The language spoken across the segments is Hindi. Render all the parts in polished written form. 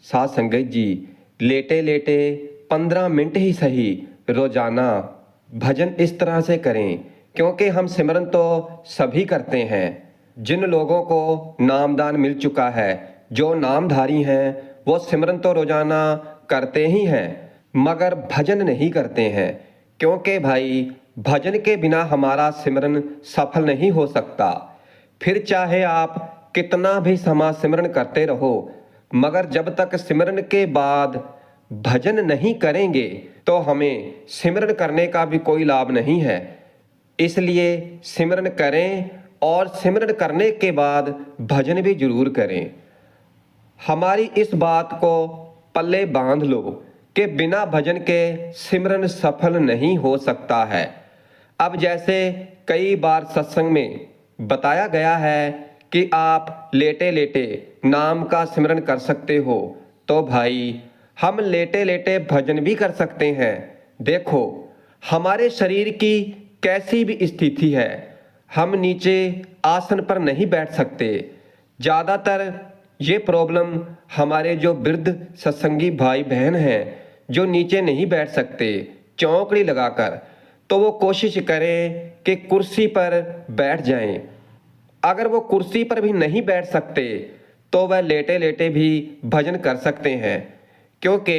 साथ संगत जी, लेटे लेटे 15 मिनट ही सही रोजाना भजन इस तरह से करें, क्योंकि हम सिमरन तो सभी करते हैं। जिन लोगों को नामदान मिल चुका है, जो नामधारी हैं, वो सिमरन तो रोजाना करते ही हैं, मगर भजन नहीं करते हैं। क्योंकि भाई भजन के बिना हमारा सिमरन सफल नहीं हो सकता। फिर चाहे आप कितना भी समय सिमरन करते रहो, मगर जब तक सिमरन के बाद भजन नहीं करेंगे तो हमें सिमरन करने का भी कोई लाभ नहीं है। इसलिए सिमरन करें और सिमरन करने के बाद भजन भी जरूर करें। हमारी इस बात को पल्ले बांध लो कि बिना भजन के सिमरन सफल नहीं हो सकता है। अब जैसे कई बार सत्संग में बताया गया है कि आप लेटे लेटे नाम का सिमरन कर सकते हो, तो भाई हम लेटे लेटे भजन भी कर सकते हैं। देखो हमारे शरीर की कैसी भी स्थिति है, हम नीचे आसन पर नहीं बैठ सकते। ज़्यादातर ये प्रॉब्लम हमारे जो वृद्ध सत्संगी भाई बहन हैं, जो नीचे नहीं बैठ सकते चौकड़ी लगाकर, तो वो कोशिश करें कि कुर्सी पर बैठ जाएं। अगर वो कुर्सी पर भी नहीं बैठ सकते तो वह लेटे लेटे भी भजन कर सकते हैं। क्योंकि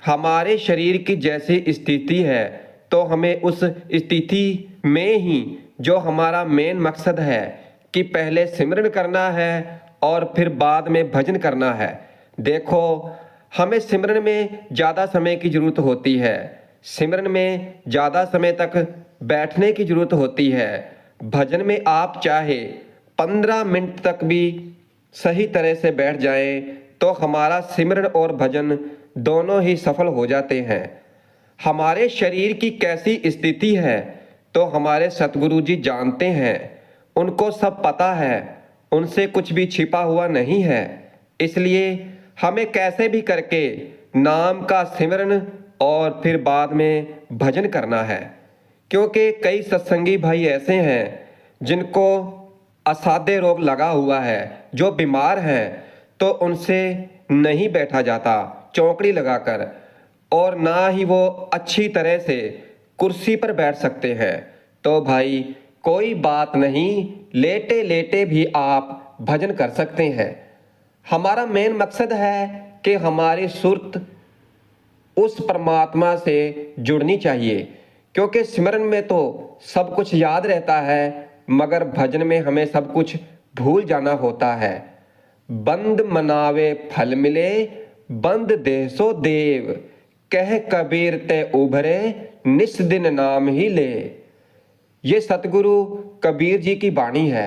हमारे शरीर की जैसी स्थिति है, तो हमें उस स्थिति में ही जो हमारा मेन मकसद है कि पहले सिमरन करना है और फिर बाद में भजन करना है। देखो हमें सिमरन में ज़्यादा समय की ज़रूरत होती है, सिमरन में ज़्यादा समय तक बैठने की ज़रूरत होती है। भजन में आप चाहे 15 मिनट तक भी सही तरह से बैठ जाएं, तो हमारा सिमरन और भजन दोनों ही सफल हो जाते हैं। हमारे शरीर की कैसी स्थिति है तो हमारे सतगुरु जी जानते हैं, उनको सब पता है, उनसे कुछ भी छिपा हुआ नहीं है। इसलिए हमें कैसे भी करके नाम का सिमरन और फिर बाद में भजन करना है। क्योंकि कई सत्संगी भाई ऐसे हैं जिनको असाध्य रोग लगा हुआ है, जो बीमार हैं, तो उनसे नहीं बैठा जाता चौकड़ी लगाकर, और ना ही वो अच्छी तरह से कुर्सी पर बैठ सकते हैं। तो भाई कोई बात नहीं, लेटे लेटे भी आप भजन कर सकते हैं। हमारा मेन मकसद है कि हमारी सुरत उस परमात्मा से जुड़नी चाहिए। क्योंकि सिमरन में तो सब कुछ याद रहता है, मगर भजन में हमें सब कुछ भूल जाना होता है। बंद मनावे फल मिले, बंद देह सो देव, कह कबीर ते उभरे, निस दिन नाम ही ले। ये सतगुरु कबीर जी की वाणी है।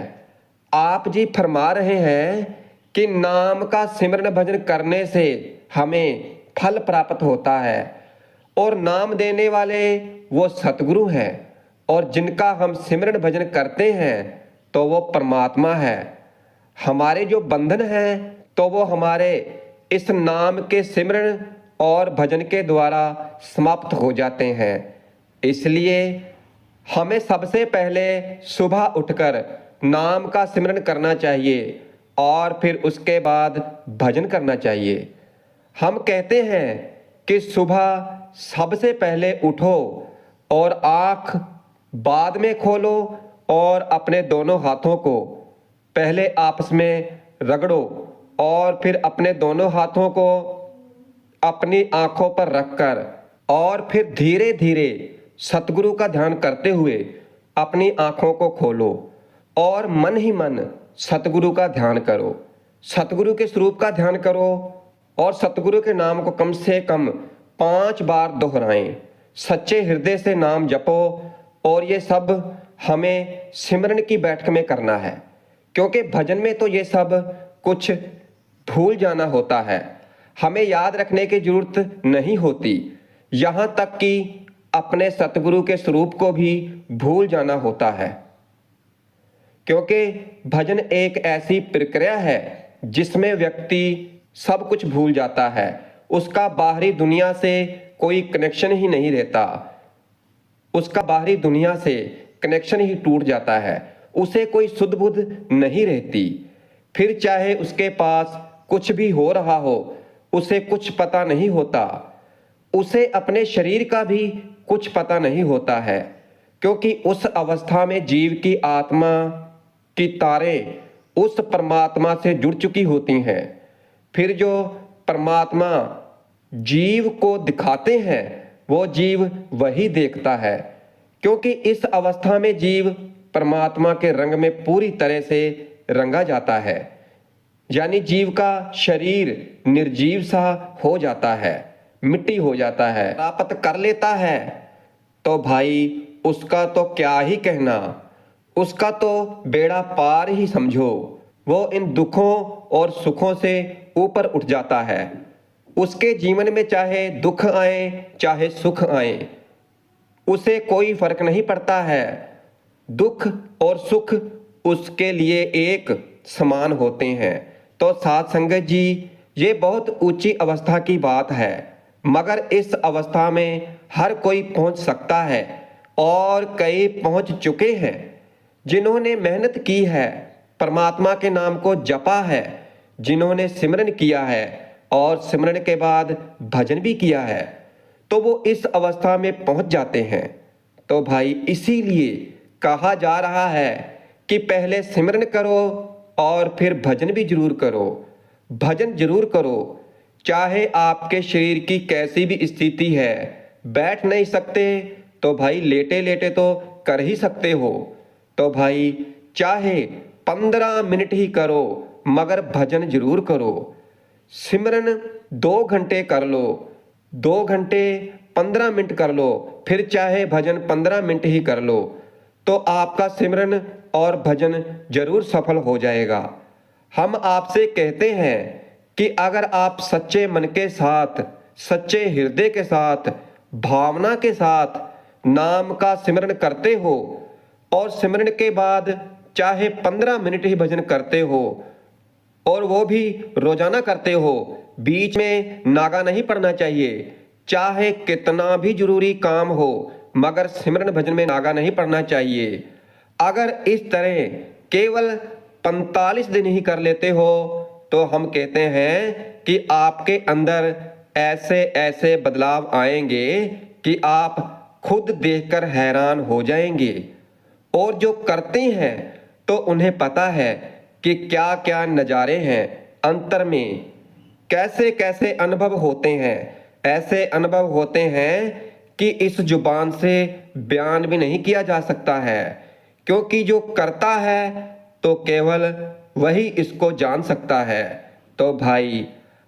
आप जी फरमा रहे हैं कि नाम का सिमरन भजन करने से हमें फल प्राप्त होता है, और नाम देने वाले वो सतगुरु हैं, और जिनका हम सिमरन भजन करते हैं तो वो परमात्मा है। हमारे जो बंधन हैं तो वो हमारे इस नाम के सिमरन और भजन के द्वारा समाप्त हो जाते हैं। इसलिए हमें सबसे पहले सुबह उठकर नाम का सिमरन करना चाहिए और फिर उसके बाद भजन करना चाहिए। हम कहते हैं कि सुबह सबसे पहले उठो और आँख बाद में खोलो और अपने दोनों हाथों को पहले आपस में रगड़ो, और फिर अपने दोनों हाथों को अपनी आँखों पर रखकर और फिर धीरे धीरे सतगुरु का ध्यान करते हुए अपनी आँखों को खोलो और मन ही मन सतगुरु का ध्यान करो। सतगुरु के स्वरूप का ध्यान करो और सतगुरु के नाम को कम से कम 5 बार दोहराएं। सच्चे हृदय से नाम जपो, और ये सब हमें सिमरन की बैठक में करना है। क्योंकि भजन में तो ये सब कुछ भूल जाना होता है, हमें याद रखने की जरूरत नहीं होती। यहाँ तक कि अपने सतगुरु के स्वरूप को भी भूल जाना होता है। क्योंकि भजन एक ऐसी प्रक्रिया है जिसमें व्यक्ति सब कुछ भूल जाता है, उसका बाहरी दुनिया से कोई कनेक्शन ही नहीं रहता, उसका बाहरी दुनिया से कनेक्शन ही टूट जाता है, उसे कोई सुध बुध नहीं रहती। फिर चाहे उसके पास कुछ भी हो रहा हो, उसे कुछ पता नहीं होता, उसे अपने शरीर का भी कुछ पता नहीं होता है, क्योंकि उस अवस्था में जीव की आत्मा की तारें उस परमात्मा से जुड़ चुकी होती हैं। फिर जो परमात्मा जीव को दिखाते हैं वो जीव वही देखता है, क्योंकि इस अवस्था में जीव परमात्मा के रंग में पूरी तरह से रंगा जाता है, यानी जीव का शरीर निर्जीव सा हो जाता है, मिट्टी हो जाता है, प्राप्त कर लेता है। तो भाई उसका तो क्या ही कहना, उसका तो बेड़ा पार ही समझो। वो इन दुखों और सुखों से ऊपर उठ जाता है। उसके जीवन में चाहे दुख आए चाहे सुख आए, उसे कोई फर्क नहीं पड़ता है। दुख और सुख उसके लिए एक समान होते हैं। तो साध संगत जी, ये बहुत ऊंची अवस्था की बात है, मगर इस अवस्था में हर कोई पहुंच सकता है और कई पहुंच चुके हैं। जिन्होंने मेहनत की है, परमात्मा के नाम को जपा है, जिन्होंने सिमरन किया है और सिमरन के बाद भजन भी किया है, तो वो इस अवस्था में पहुंच जाते हैं। तो भाई इसीलिए कहा जा रहा है कि पहले सिमरन करो और फिर भजन भी जरूर करो। भजन जरूर करो, चाहे आपके शरीर की कैसी भी स्थिति है, बैठ नहीं सकते तो भाई लेटे लेटे तो कर ही सकते हो। तो भाई चाहे 15 मिनट ही करो, मगर भजन जरूर करो। सिमरन 2 घंटे कर लो, 2 घंटे 15 मिनट कर लो, फिर चाहे भजन 15 मिनट ही कर लो, तो आपका सिमरन और भजन जरूर सफल हो जाएगा। हम आपसे कहते हैं कि अगर आप सच्चे मन के साथ, सच्चे हृदय के साथ, भावना के साथ नाम का सिमरन करते हो और सिमरन के बाद चाहे 15 मिनट ही भजन करते हो, और वो भी रोजाना करते हो, बीच में नागा नहीं पड़ना चाहिए। चाहे कितना भी जरूरी काम हो, मगर सिमरन भजन में नागा नहीं पड़ना चाहिए। अगर इस तरह केवल 45 दिन ही कर लेते हो, तो हम कहते हैं कि आपके अंदर ऐसे ऐसे बदलाव आएंगे कि आप खुद देखकर हैरान हो जाएंगे। और जो करते हैं तो उन्हें पता है कि क्या क्या नज़ारे हैं अंतर में, कैसे कैसे अनुभव होते हैं। ऐसे अनुभव होते हैं कि इस जुबान से बयान भी नहीं किया जा सकता है, क्योंकि जो करता है तो केवल वही इसको जान सकता है। तो भाई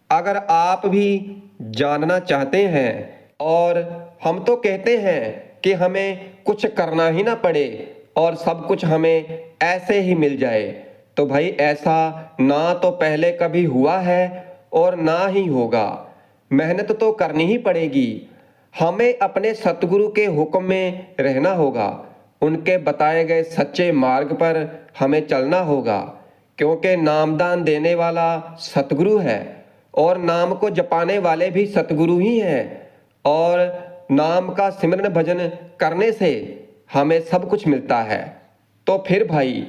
अगर आप भी जानना चाहते हैं, और हम तो कहते हैं कि हमें कुछ करना ही ना पड़े और सब कुछ हमें ऐसे ही मिल जाए, तो भाई ऐसा ना तो पहले कभी हुआ है और ना ही होगा। मेहनत तो करनी ही पड़ेगी। हमें अपने सतगुरु के हुक्म में रहना होगा, उनके बताए गए सच्चे मार्ग पर हमें चलना होगा, क्योंकि नामदान देने वाला सतगुरु है और नाम को जपाने वाले भी सतगुरु ही हैं। और नाम का सिमरन भजन करने से हमें सब कुछ मिलता है। तो फिर भाई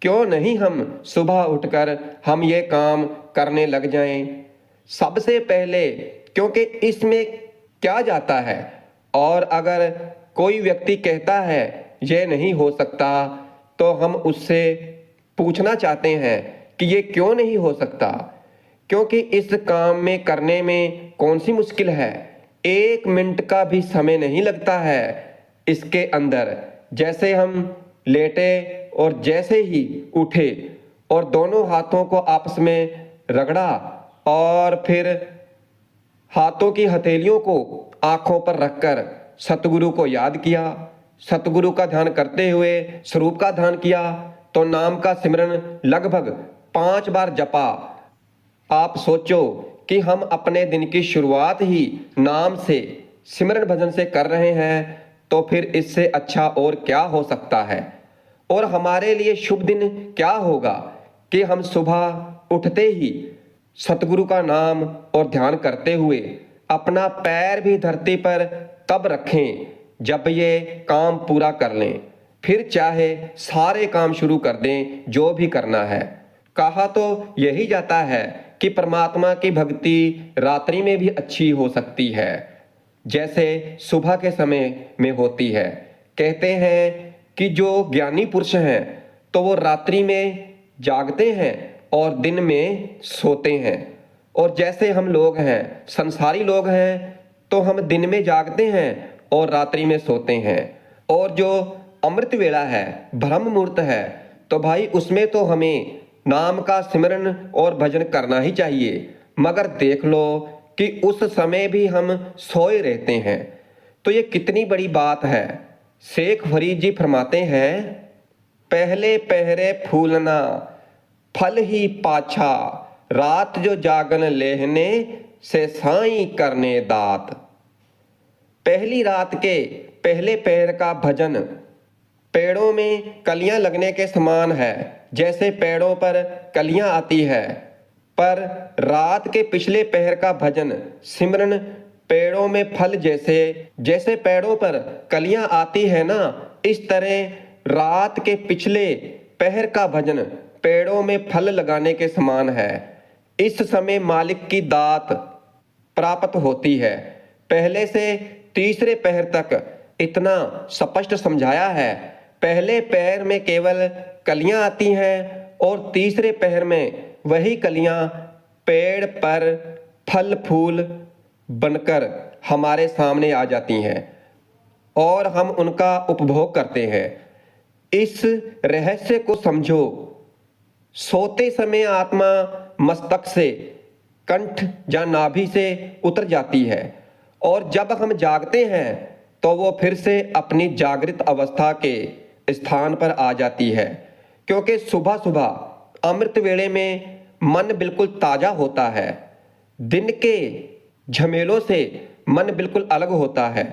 क्यों नहीं हम सुबह उठकर हम ये काम करने लग जाएं सबसे पहले, क्योंकि इसमें क्या जाता है। और अगर कोई व्यक्ति कहता है ये नहीं हो सकता, तो हम उससे पूछना चाहते हैं कि ये क्यों नहीं हो सकता, क्योंकि इस काम में करने में कौन सी मुश्किल है। 1 मिनट का भी समय नहीं लगता है इसके अंदर। जैसे हम लेटे और जैसे ही उठे और दोनों हाथों को आपस में रगड़ा और फिर हाथों की हथेलियों को आंखों पर रखकर सतगुरु को याद किया, सतगुरु का ध्यान करते हुए स्वरूप का ध्यान किया, तो नाम का सिमरन लगभग 5 बार जपा। आप सोचो कि हम अपने दिन की शुरुआत ही नाम से, सिमरन भजन से कर रहे हैं, तो फिर इससे अच्छा और क्या हो सकता है। और हमारे लिए शुभ दिन क्या होगा कि हम सुबह उठते ही सतगुरु का नाम और ध्यान करते हुए अपना पैर भी धरती पर तब रखें जब ये काम पूरा कर लें, फिर चाहे सारे काम शुरू कर दें जो भी करना है। कहा तो यही जाता है कि परमात्मा की भक्ति रात्रि में भी अच्छी हो सकती है, जैसे सुबह के समय में होती है। कहते हैं कि जो ज्ञानी पुरुष हैं तो वो रात्रि में जागते हैं और दिन में सोते हैं, और जैसे हम लोग हैं, संसारी लोग हैं, तो हम दिन में जागते हैं और रात्रि में सोते हैं। और जो अमृत वेला है, ब्रह्म मुहूर्त है, तो भाई उसमें तो हमें नाम का सिमरन और भजन करना ही चाहिए। मगर देख लो कि उस समय भी हम सोए रहते हैं, तो ये कितनी बड़ी बात है। शेख फरीद जी फरमाते हैं, पहले पहरे फूलना फल ही पाछा, रात जो जागन लेहने से साई करने दात। पहली रात के पहले पहर का भजन पेड़ों में कलियां लगने के समान है। जैसे पेड़ों पर कलियां आती है, पर रात के पिछले पहर का भजन सिमरन पेड़ों में फल जैसे जैसे पेड़ों पर कलियां आती है ना, इस तरह रात के पिछले पहर का भजन पेड़ों में फल लगाने के समान है। इस समय मालिक की दात प्राप्त होती है। पहले से तीसरे पहर तक इतना स्पष्ट समझाया है। पहले पहर में केवल कलियां आती हैं और तीसरे पहर में वही कलियां पेड़ पर फल फूल बनकर हमारे सामने आ जाती हैं और हम उनका उपभोग करते हैं। इस रहस्य को समझो। सोते समय आत्मा मस्तक से, कंठ या नाभि से उतर जाती है, और जब हम जागते हैं तो वो फिर से अपनी जागृत अवस्था के स्थान पर आ जाती है। क्योंकि सुबह सुबह अमृत वेले में मन बिल्कुल ताजा होता है। दिन के झमेलों से मन बिल्कुल अलग होता है,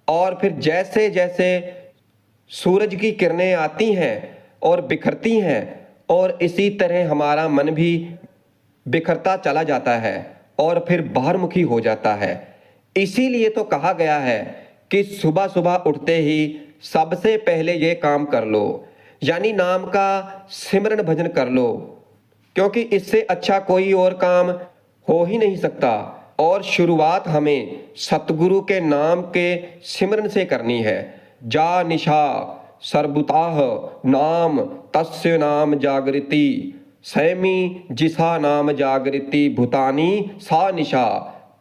और फिर जैसे जैसे सूरज की किरणें आती हैं और बिखरती हैं, और इसी तरह हमारा मन भी बिखरता चला जाता है और फिर बाहरमुखी हो जाता है। इसीलिए तो कहा गया है कि सुबह सुबह उठते ही सबसे पहले ये काम कर लो, यानी नाम का सिमरन भजन कर लो, क्योंकि इससे अच्छा कोई और काम हो ही नहीं सकता। और शुरुआत हमें सतगुरु के नाम के सिमरन से करनी है। जा निशा सर्वभूताः नाम तस्य नाम जागृति, सैमी जिसा नाम जागृति भूतानी सा निशा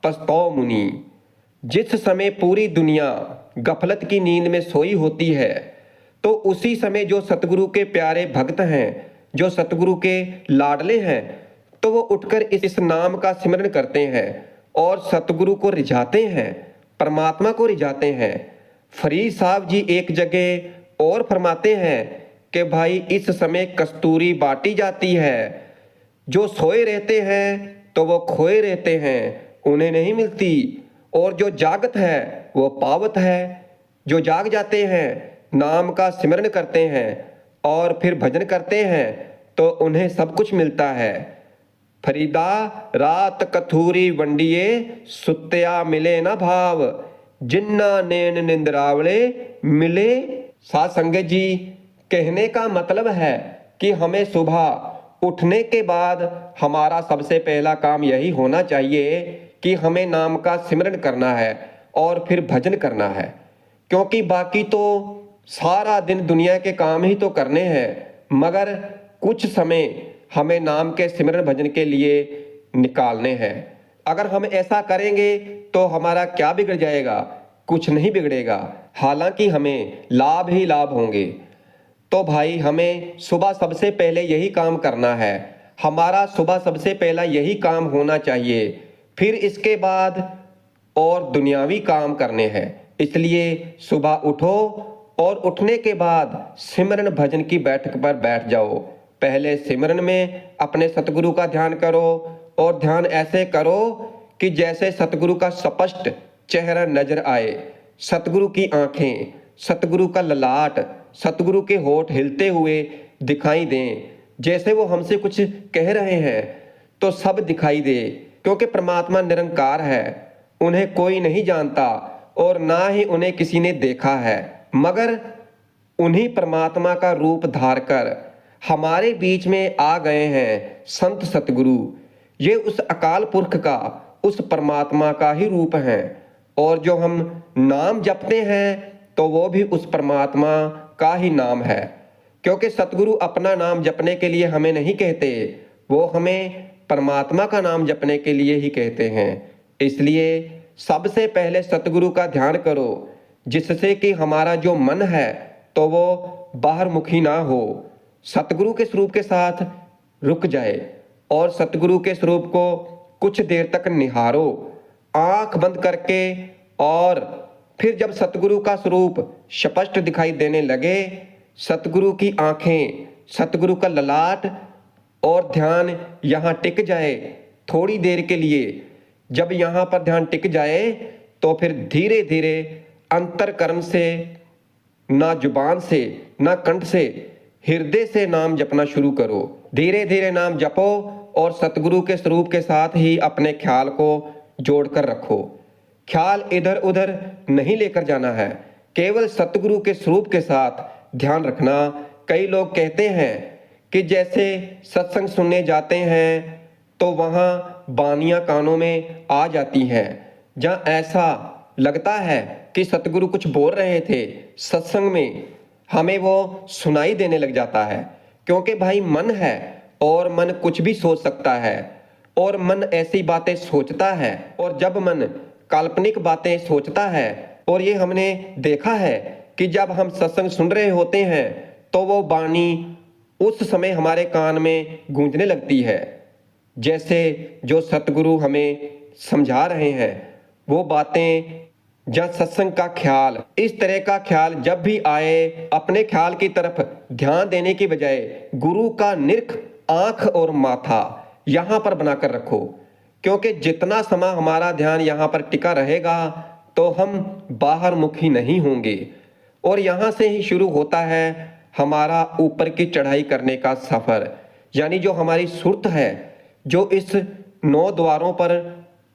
पस्तौ मुनि। जिस समय पूरी दुनिया गफलत की नींद में सोई होती है, तो उसी समय जो सतगुरु के प्यारे भक्त हैं, जो सतगुरु के लाडले हैं, तो वो उठकर इस नाम का सिमरन करते हैं और सतगुरु को रिझाते हैं, परमात्मा को रिझाते हैं। फरीद साहब जी एक जगह और फरमाते हैं कि भाई इस समय कस्तूरी बांटी जाती है। जो सोए रहते हैं तो वो खोए रहते हैं, उन्हें नहीं मिलती, और जो जागत है वो पावत है। जो जाग जाते हैं, नाम का सिमरन करते हैं और फिर भजन करते हैं, तो उन्हें सब कुछ मिलता है। फरीदा रात कथूरी वंडिये, सुत्या मिले ना भाव, जिन्ना नैन निंद्रावले मिले। साध संगत जी, कहने का मतलब है कि हमें सुबह उठने के बाद हमारा सबसे पहला काम यही होना चाहिए कि हमें नाम का सिमरन करना है और फिर भजन करना है। क्योंकि बाकी तो सारा दिन दुनिया के काम ही तो करने हैं, मगर कुछ समय हमें नाम के सिमरन भजन के लिए निकालने हैं। अगर हम ऐसा करेंगे तो हमारा क्या बिगड़ जाएगा? कुछ नहीं बिगड़ेगा, हालांकि हमें लाभ ही लाभ होंगे। तो भाई हमें सुबह सबसे पहले यही काम करना है। हमारा सुबह सबसे पहला यही काम होना चाहिए, फिर इसके बाद और दुनियावी काम करने हैं। इसलिए सुबह उठो और उठने के बाद सिमरन भजन की बैठक पर बैठ जाओ। पहले सिमरन में अपने सतगुरु का ध्यान करो, और ध्यान ऐसे करो कि जैसे सतगुरु का स्पष्ट चेहरा नजर आए, सतगुरु की आंखें, सतगुरु का ललाट, सतगुरु के होठ हिलते हुए दिखाई दें। जैसे वो हमसे कुछ कह रहे हैं तो सब दिखाई दे, क्योंकि परमात्मा निरंकार है, उन्हें कोई नहीं जानता और ना ही उन्हें किसी ने देखा है, मगर उन्हीं परमात्मा का रूप धार कर हमारे बीच में आ गए हैं संत सतगुरु। ये उस अकाल पुरख का, उस परमात्मा का ही रूप है। और जो हम नाम जपते हैं तो वो भी उस परमात्मा का ही नाम है, क्योंकि सतगुरु अपना नाम जपने के लिए हमें नहीं कहते, वो हमें परमात्मा का नाम जपने के लिए ही कहते हैं। इसलिए सबसे पहले सतगुरु का ध्यान करो, जिससे कि हमारा जो मन है तो वो बाहर मुखी ना हो, सतगुरु के स्वरूप के साथ रुक जाए और सतगुरु के स्वरूप को कुछ देर तक निहारो आंख बंद करके। और फिर जब सतगुरु का स्वरूप स्पष्ट दिखाई देने लगे, सतगुरु की आंखें, सतगुरु का ललाट और ध्यान यहाँ टिक जाए थोड़ी देर के लिए, जब यहाँ पर ध्यान टिक जाए तो फिर धीरे धीरे अंतरकरण से, ना जुबान से ना कंठ से, हृदय से नाम जपना शुरू करो। धीरे धीरे नाम जपो और सतगुरु के स्वरूप के साथ ही अपने ख्याल को जोड़कर रखो। ख्याल इधर उधर नहीं लेकर जाना है, केवल सतगुरु के स्वरूप के साथ ध्यान रखना। कई लोग कहते हैं कि जैसे सत्संग सुनने जाते हैं तो वहाँ बानियां कानों में आ जाती हैं, जहाँ ऐसा लगता है कि सतगुरु कुछ बोल रहे थे सत्संग में, हमें वो सुनाई देने लग जाता है। क्योंकि भाई मन है और मन कुछ भी सोच सकता है और मन ऐसी बातें सोचता है। और जब मन काल्पनिक बातें सोचता है, और ये हमने देखा है कि जब हम सत्संग सुन रहे होते हैं तो वो बानी उस समय हमारे कान में गूंजने लगती है। जैसे जो सतगुरु हमें समझा रहे हैं वो बातें, जहाँ सत्संग का ख्याल, इस तरह का ख्याल जब भी आए, अपने ख्याल की तरफ ध्यान देने की बजाय गुरु का निरख आंख और माथा यहाँ पर बनाकर रखो। क्योंकि जितना समय हमारा ध्यान यहाँ पर टिका रहेगा तो हम बाहर मुखी नहीं होंगे। और यहाँ से ही शुरू होता है हमारा ऊपर की चढ़ाई करने का सफर। यानी जो हमारी सुरत है, जो इस 9 द्वारों पर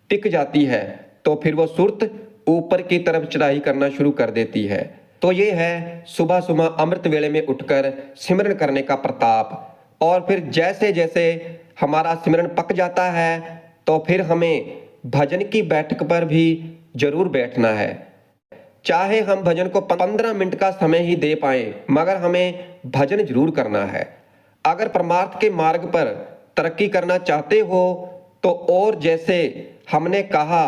टिक जाती है, तो फिर वो सुरत ऊपर की तरफ चढ़ाई करना शुरू कर देती है। तो ये है सुबह सुबह अमृत वेले में उठकर सिमरन करने का प्रताप। और फिर जैसे जैसे हमारा सिमरन पक जाता है तो फिर हमें भजन की बैठक पर भी जरूर बैठना है। चाहे हम भजन को 15 मिनट का समय ही दे पाए, मगर हमें भजन जरूर करना है। अगर परमार्थ के मार्ग पर तरक्की करना चाहते हो तो, और जैसे हमने कहा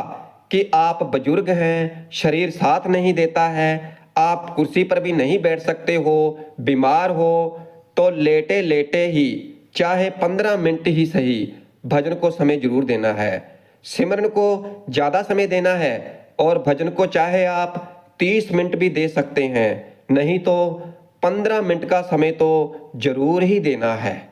कि आप बुजुर्ग हैं, शरीर साथ नहीं देता है, आप कुर्सी पर भी नहीं बैठ सकते हो, बीमार हो, तो लेटे लेटे ही चाहे 15 मिनट ही सही भजन को समय जरूर देना है। सिमरन को ज़्यादा समय देना है और भजन को चाहे आप 30 मिनट भी दे सकते हैं, नहीं तो 15 मिनट का समय तो जरूर ही देना है।